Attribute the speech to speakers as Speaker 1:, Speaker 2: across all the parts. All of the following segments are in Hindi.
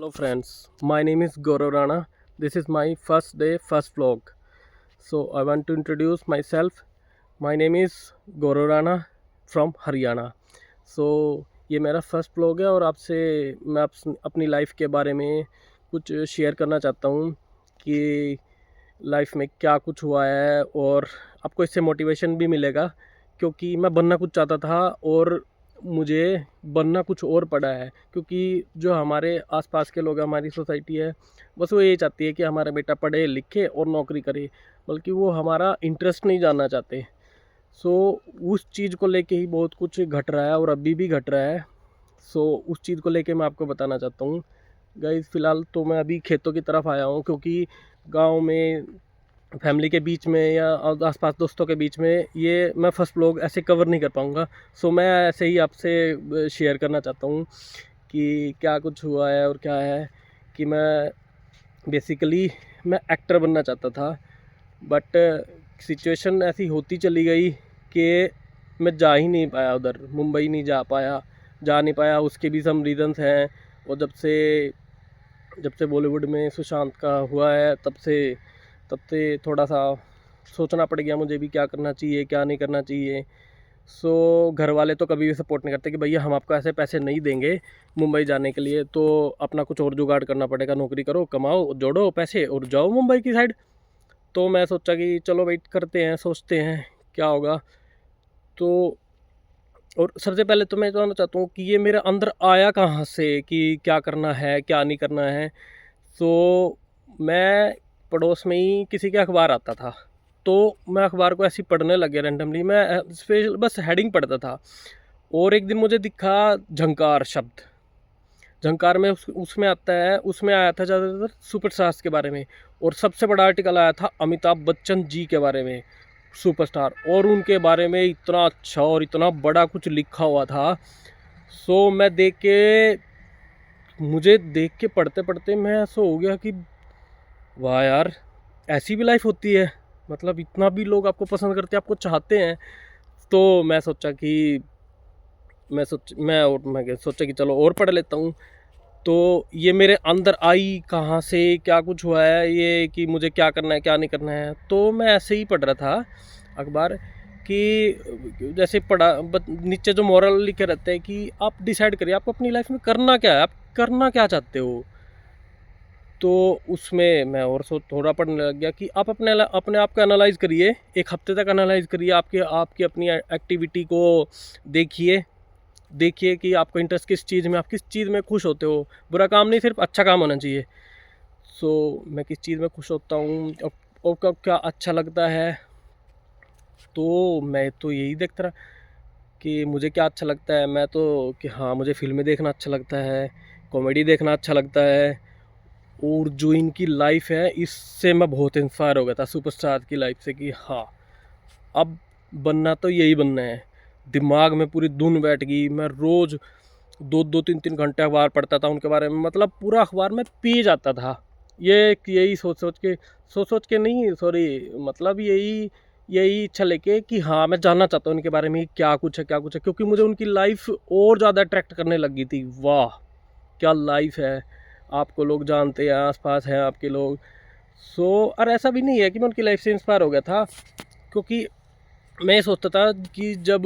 Speaker 1: Hello friends, my name is Gaurav Rana. This is my first day, first vlog. So I want to introduce myself. My name is Gaurav Rana from Haryana. So ये मेरा फर्स्ट व्लॉग है और आपसे मैं अपनी लाइफ के बारे में कुछ शेयर करना चाहता हूँ कि लाइफ में क्या कुछ हुआ है और आपको इससे मोटिवेशन भी मिलेगा, क्योंकि मैं बनना कुछ चाहता था और मुझे बनना कुछ और पड़ा है। क्योंकि जो हमारे आसपास के लोग हैं, हमारी सोसाइटी है, बस वो यही चाहती है कि हमारा बेटा पढ़े लिखे और नौकरी करे, बल्कि वो हमारा इंटरेस्ट नहीं जानना चाहते। सो उस चीज़ को लेके ही बहुत कुछ घट रहा है और अभी भी घट रहा है। सो उस चीज़ को लेके मैं आपको बताना चाहता हूँ। गाइस फ़िलहाल तो मैं अभी खेतों की तरफ आया हूँ, क्योंकि गांव में फैमिली के बीच में या आसपास दोस्तों के बीच में ये मैं फर्स्ट व्लॉग ऐसे कवर नहीं कर पाऊँगा। सो मैं ऐसे ही आपसे शेयर करना चाहता हूँ कि क्या कुछ हुआ है और क्या है। कि मैं बेसिकली मैं एक्टर बनना चाहता था, बट सिचुएशन ऐसी होती चली गई कि मैं जा ही नहीं पाया उधर, मुंबई नहीं जा नहीं पाया। उसके भी सम रीज़न्स हैं। और जब से बॉलीवुड में सुशांत का हुआ है तब से थोड़ा सा सोचना पड़ गया मुझे भी, क्या करना चाहिए क्या नहीं करना चाहिए। सो घर वाले तो कभी भी सपोर्ट नहीं करते कि भैया हम आपको ऐसे पैसे नहीं देंगे मुंबई जाने के लिए, तो अपना कुछ और जुगाड़ करना पड़ेगा, नौकरी करो, कमाओ, जोड़ो पैसे और जाओ मुंबई की साइड। तो मैं सोचा कि चलो वेट करते हैं, सोचते हैं क्या होगा। तो और सबसे पहले तो मैं जानना चाहता हूँ कि ये मेरे अंदर आया कहाँ से कि क्या करना है क्या नहीं करना है। तो मैं पड़ोस में ही किसी के अखबार आता था, तो मैं अखबार को ऐसे ही पढ़ने लग गया रैंडमली। मैं स्पेशल बस हेडिंग पढ़ता था और एक दिन मुझे दिखा झंकार शब्द। झंकार में उसमें आता है, उसमें आया था ज़्यादातर सुपरस्टार्स के बारे में, और सबसे बड़ा आर्टिकल आया था अमिताभ बच्चन जी के बारे में, सुपरस्टार, और उनके बारे में इतना अच्छा और इतना बड़ा कुछ लिखा हुआ था। सो मुझे देख के पढ़ते पढ़ते मैं ऐसा हो गया कि वाह यार, ऐसी भी लाइफ होती है, मतलब इतना भी लोग आपको पसंद करते हैं, आपको चाहते हैं। तो मैं सोचा कि मैं सोचा कि चलो और पढ़ लेता हूँ। तो ये मेरे अंदर आई कहाँ से, क्या कुछ हुआ है, ये कि मुझे क्या करना है क्या नहीं करना है। तो मैं ऐसे ही पढ़ रहा था अखबार कि जैसे नीचे जो मॉरल लिखे रहते हैं कि आप डिसाइड करिए आपको अपनी लाइफ में करना क्या है, आप करना क्या चाहते हो। तो उसमें मैं और थोड़ा पढ़ने लग गया कि आप अपने आप को एनालाइज करिए, एक हफ्ते तक एनालाइज करिए, आपकी अपनी एक्टिविटी को देखिए कि आपका इंटरेस्ट किस चीज़ में, आप किस चीज़ में खुश होते हो। बुरा काम नहीं, सिर्फ अच्छा काम होना चाहिए। सो मैं किस चीज़ में खुश होता हूँ और कब क्या अच्छा लगता है। तो मैं तो यही देखता रहा कि मुझे क्या अच्छा लगता है। मैं तो कि हाँ, मुझे फिल्में देखना अच्छा लगता है, कॉमेडी देखना अच्छा लगता है। और जो इनकी लाइफ है इससे मैं बहुत इंस्पायर हो गया था, सुपरस्टार की लाइफ से, कि हाँ अब बनना तो यही बनना है। दिमाग में पूरी धुन बैठ गई। मैं रोज़ 2-2 3-3 घंटे अखबार पढ़ता था उनके बारे में, मतलब पूरा अखबार में पी जाता था। यही सोच के नहीं, सॉरी, मतलब यही इच्छा लेके कि हाँ मैं जानना चाहता हूँ इनके बारे में, क्या कुछ है क्या कुछ है। क्योंकि मुझे उनकी लाइफ और ज़्यादा अट्रैक्ट करने लगी थी। वाह क्या लाइफ है, आपको लोग जानते हैं, आसपास हैं आपके लोग। सो और ऐसा भी नहीं है कि मैं उनकी लाइफ से इंस्पायर हो गया था, क्योंकि मैं सोचता था कि जब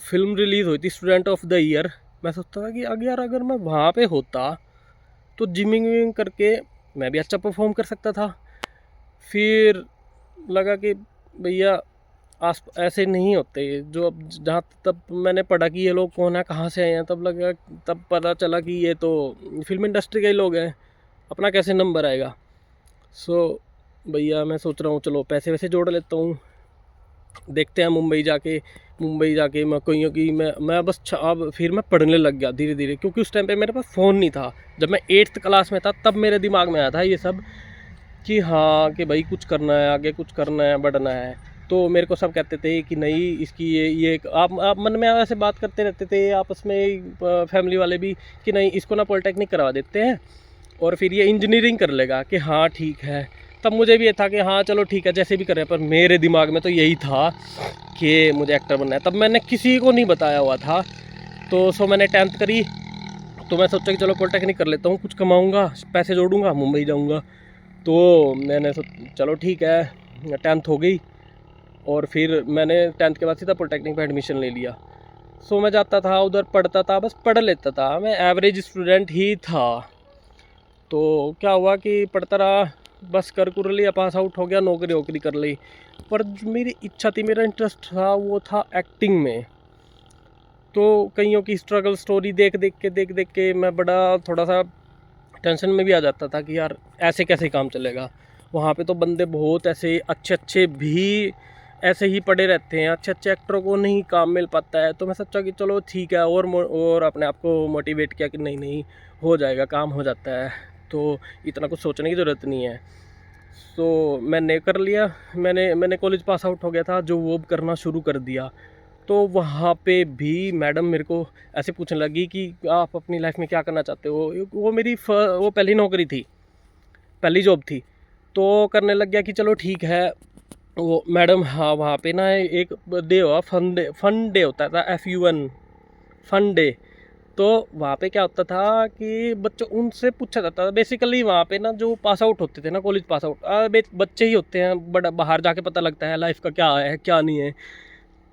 Speaker 1: फिल्म रिलीज़ हुई थी स्टूडेंट ऑफ द ईयर, मैं सोचता था कि अगर मैं वहाँ पे होता तो जिमिंग विमिंग करके मैं भी अच्छा परफॉर्म कर सकता था। फिर लगा कि भैया ऐसे नहीं होते जो, अब जहाँ तब मैंने पढ़ा कि ये लोग कौन है, कहाँ से आए हैं, तब पता चला कि ये तो फिल्म इंडस्ट्री के ही लोग हैं, अपना कैसे नंबर आएगा। सो भैया मैं सोच रहा हूँ चलो पैसे वैसे जोड़ लेता हूँ, देखते हैं मुंबई जाके मैं कहीं कि मैं बस अब फिर मैं पढ़ने लग गया धीरे धीरे। क्योंकि उस टाइम पे मेरे पास फ़ोन नहीं था। जब मैं 8th क्लास में था तब मेरे दिमाग में आया था ये सब कि हाँ कि भाई कुछ करना है, आगे कुछ करना है, बढ़ना है। तो मेरे को सब कहते थे कि नहीं इसकी ये आप मन में ऐसे बात करते रहते थे आपस में, फैमिली वाले भी, कि नहीं इसको ना पॉलिटेक्निक करवा देते हैं और फिर ये इंजीनियरिंग कर लेगा, कि हाँ ठीक है। तब मुझे भी ये था कि हाँ चलो ठीक है जैसे भी करें, पर मेरे दिमाग में तो यही था कि मुझे एक्टर बनना है। तब मैंने किसी को नहीं बताया हुआ था। तो मैंने 10th करी। तो मैं सोचा कि चलो पॉलिटेक्निक कर लेता हूँ, कुछ कमाऊँगा, पैसे जोड़ूँगा, मुंबई जाऊँगा। तो मैंने चलो ठीक है, 10th हो गई और फिर मैंने 10th के बाद सीधा पॉलिटेक्निक में एडमिशन ले लिया। सो मैं जाता था उधर, पढ़ता था, बस पढ़ लेता था, मैं एवरेज स्टूडेंट ही था। तो क्या हुआ कि पढ़ता रहा, बस कर लिया, पास आउट हो गया, नौकरी वोकरी कर ली। पर जो मेरी इच्छा थी, मेरा इंटरेस्ट था, वो था एक्टिंग में। तो कईयों की स्ट्रगल स्टोरी देख देख के मैं बड़ा थोड़ा सा टेंशन में भी आ जाता था कि यार ऐसे कैसे काम चलेगा। वहाँ पे तो बंदे बहुत ऐसे अच्छे भी ऐसे ही पड़े रहते हैं, अच्छे एक्टरों को नहीं काम मिल पाता है। तो मैं सोचा कि चलो ठीक है, और अपने आप को मोटिवेट किया कि नहीं हो जाएगा, काम हो जाता है, तो इतना कुछ सोचने की ज़रूरत नहीं है। तो मैंने कर लिया, मैंने कॉलेज पास आउट हो गया था, जो वो करना शुरू कर दिया। तो वहाँ पे भी मैडम मेरे को ऐसे पूछने लगी कि आप अपनी लाइफ में क्या करना चाहते हो। वो मेरी वो पहली नौकरी थी, पहली जॉब थी। तो करने लग गया कि चलो ठीक है। वो मैडम, हाँ, वहाँ पे ना एक डे हुआ, फन डे होता था, FUN, फन डे। तो वहाँ पे क्या होता था कि बच्चों उनसे पूछा जाता था बेसिकली। वहाँ पे ना जो पास आउट होते थे ना, कॉलेज पास आउट बच्चे ही होते हैं, बड़ा बाहर जाके पता लगता है लाइफ का क्या है क्या नहीं है।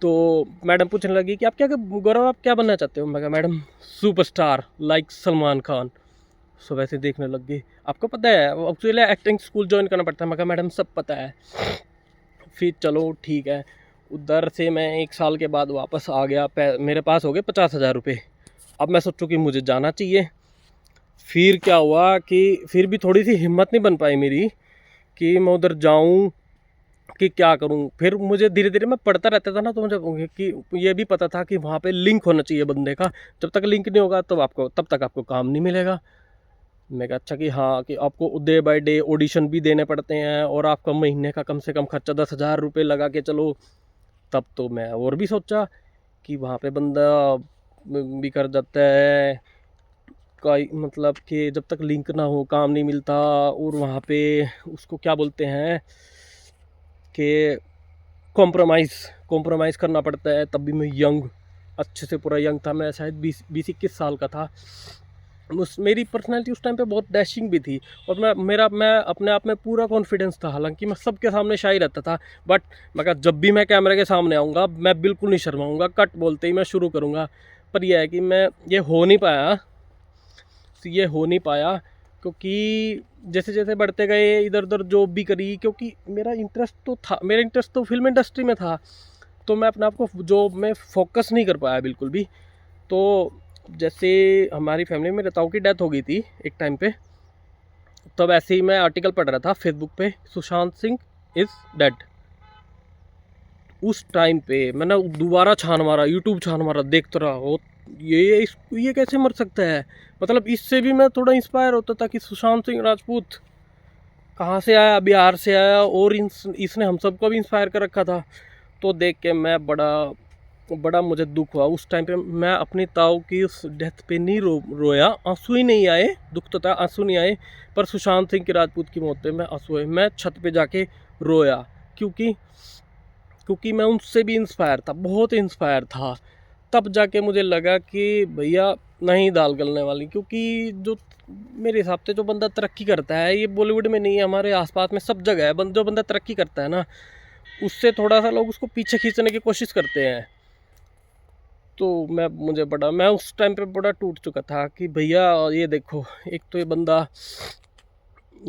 Speaker 1: तो मैडम पूछने लगी कि आप क्या, गौरव आप क्या बनना चाहते हो। मैं कहा madam superstar like Salman Khan. So वैसे देखने लग गई, आपको पता है एक्चुअली एक्टिंग स्कूल ज्वाइन करना पड़ता है। मैं कहा मैडम सब पता है। फिर चलो ठीक है, उधर से मैं 1 साल के बाद वापस आ गया, मेरे पास हो गए 50,000 रुपये। अब मैं सोचूं कि मुझे जाना चाहिए। फिर क्या हुआ कि फिर भी थोड़ी सी हिम्मत नहीं बन पाई मेरी कि मैं उधर जाऊं कि क्या करूं। फिर मुझे धीरे धीरे, मैं पढ़ता रहता था ना, तो मुझे कि ये भी पता था कि वहाँ पे लिंक होना चाहिए बंदे का। जब तक लिंक नहीं होगा तो तब तक आपको काम नहीं मिलेगा। मैं कहा अच्छा कि हाँ, कि आपको डे बाय डे ऑडिशन भी देने पड़ते हैं और आपका महीने का कम से कम खर्चा 10,000 रुपये लगा के चलो। तब तो मैं और भी सोचा कि वहाँ पे बंदा भी कर जाता है का, मतलब कि जब तक लिंक ना हो काम नहीं मिलता। और वहाँ पे उसको क्या बोलते हैं कि कॉम्प्रोमाइज़ करना पड़ता है। तब भी मैं यंग, अच्छे से पूरा यंग था, मैं शायद 20-21 साल का था। मेरी पर्सनैलिटी उस टाइम पे बहुत डैशिंग भी थी और मैं अपने आप में पूरा कॉन्फिडेंस था। हालांकि मैं सबके सामने शाही रहता था, बट मैं कहा जब भी मैं कैमरे के सामने आऊँगा मैं बिल्कुल नहीं शर्माऊँगा, कट बोलते ही मैं शुरू करूँगा। पर यह है कि ये हो नहीं पाया क्योंकि जैसे जैसे बढ़ते गए, इधर उधर जॉब भी करी, क्योंकि मेरा इंटरेस्ट तो फिल्म इंडस्ट्री में था। तो मैं अपने आप को जॉब में फोकस नहीं कर पाया बिल्कुल भी। तो जैसे हमारी फैमिली में रताऊ की डेथ हो गई थी एक टाइम पे, तब ऐसे ही मैं आर्टिकल पढ़ रहा था फेसबुक पे, सुशांत सिंह इज़ डेड। उस टाइम पे मैंने दोबारा छान मारा, यूट्यूब छान मारा, देखता रहा हो ये कैसे मर सकता है। मतलब इससे भी मैं थोड़ा इंस्पायर होता था कि सुशांत सिंह राजपूत कहाँ से आया, बिहार से आया, और इसने हम सबको भी इंस्पायर कर रखा था। तो देख के मैं बड़ा मुझे दुख हुआ उस टाइम पे। मैं अपनी ताऊ की उस डेथ पे नहीं रोया, आंसू ही नहीं आए। दुख तो था, आंसू नहीं आए, पर सुशांत सिंह की राजपूत की मौत पे मैं आंसू आए। मैं छत पे जाके रोया क्योंकि मैं उनसे भी इंस्पायर था, बहुत इंस्पायर था। तब जाके मुझे लगा कि भैया नहीं दाल गलने वाली, क्योंकि जो मेरे हिसाब से जो बंदा तरक्की करता है, ये बॉलीवुड में नहीं है, हमारे आसपास में सब जगह है, जो बंदा तरक्की करता है ना, उससे थोड़ा सा लोग उसको पीछे खींचने की कोशिश करते हैं। तो मैं उस टाइम पे बड़ा टूट चुका था कि भैया ये देखो, एक तो ये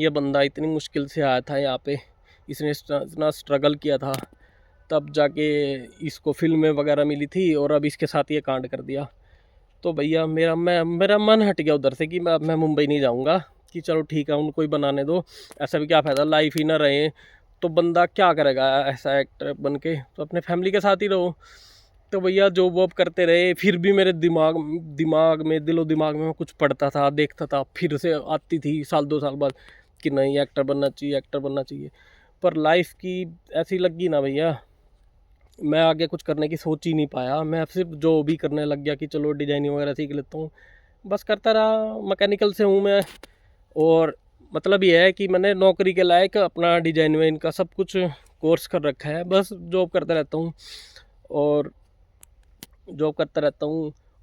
Speaker 1: बंदा इतनी मुश्किल से आया था यहाँ पे, इसने इतना स्ट्रगल किया था, तब जाके इसको फिल्में वगैरह मिली थी, और अब इसके साथ ये कांड कर दिया। तो भैया मेरा मन हट गया उधर से कि मैं मुंबई नहीं जाऊँगा, कि चलो ठीक है उनको ही बनाने दो, ऐसा भी क्या फ़ायदा, लाइफ ही ना रहे तो बंदा क्या करेगा ऐसा एक्टर बन के, तो अपने फैमिली के साथ ही रहो। तो भैया जॉब वॉब करते रहे, फिर भी मेरे दिलो दिमाग में कुछ पढ़ता था, देखता था, फिर से आती थी साल 2 साल बाद कि नहीं एक्टर बनना चाहिए। पर लाइफ की ऐसी लगी ना भैया, मैं आगे कुछ करने की सोच ही नहीं पाया। मैं सिर्फ जो भी करने लग गया कि चलो डिजाइनिंग वगैरह सीख लेता हूँ, बस करता रहा। मैकेनिकल से हूँ मैं, और मतलब ये है कि मैंने नौकरी के लायक अपना डिजाइन वाइन का सब कुछ कोर्स कर रखा है, बस जॉब करता रहता हूँ। और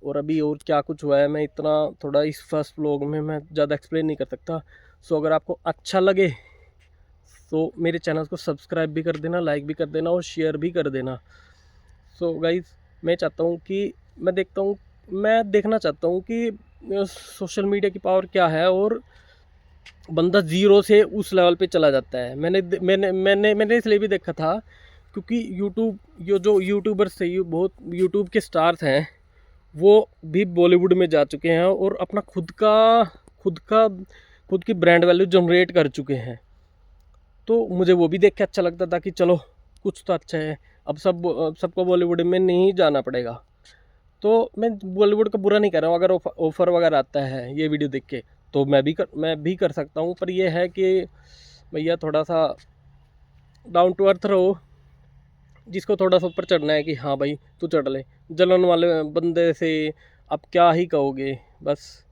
Speaker 1: और अभी और क्या कुछ हुआ है, मैं इतना थोड़ा इस फर्स्ट व्लॉग में मैं ज़्यादा एक्सप्लेन नहीं कर सकता। सो अगर आपको अच्छा लगे तो मेरे चैनल को सब्सक्राइब भी कर देना, लाइक भी कर देना और शेयर भी कर देना। सो गाइज़, मैं चाहता हूँ कि मैं देखना चाहता हूँ कि सोशल मीडिया की पावर क्या है और बंदा ज़ीरो से उस लेवल पे चला जाता है। मैंने इसलिए भी देखा था क्योंकि यूट्यूब, जो यूट्यूबर्स थे, बहुत यूट्यूब के स्टार्स हैं, वो भी बॉलीवुड में जा चुके हैं और अपना खुद की ब्रांड वैल्यू जनरेट कर चुके हैं। तो मुझे वो भी देख के अच्छा लगता था कि चलो कुछ तो अच्छा है। अब सबको बॉलीवुड में नहीं जाना पड़ेगा। तो मैं बॉलीवुड का बुरा नहीं कर रहा हूँ, अगर ऑफ़र वगैरह आता है ये वीडियो देख के तो मैं भी कर सकता हूँ। पर ये है कि भैया थोड़ा सा डाउन टू अर्थ रहो। जिसको थोड़ा सा ऊपर चढ़ना है कि हाँ भाई तू चढ़ ले, जलन वाले बंदे से आप क्या ही कहोगे। बस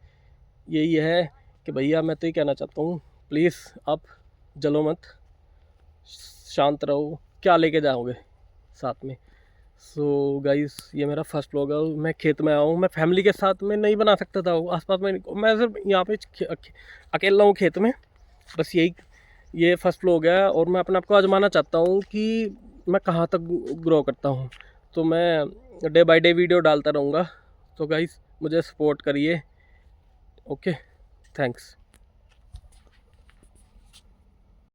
Speaker 1: यही है कि भैया मैं तो ये कहना चाहता हूँ, प्लीज़ आप जलो मत, शांत रहो, क्या लेके जाओगे साथ में। सो गाइस, ये मेरा फर्स्ट व्लॉग है। मैं खेत में आया हूँ, मैं फैमिली के साथ में नहीं बना सकता था, आसपास में मैं सिर्फ यहाँ पे अकेला हूँ खेत में। बस ये फर्स्ट व्लॉग है और मैं अपने आप को आजमाना चाहता हूँ कि मैं कहाँ तक ग्रो करता हूँ। तो मैं डे बाय डे वीडियो डालता रहूँगा। तो गाइस मुझे सपोर्ट करिए। Okay, thanks.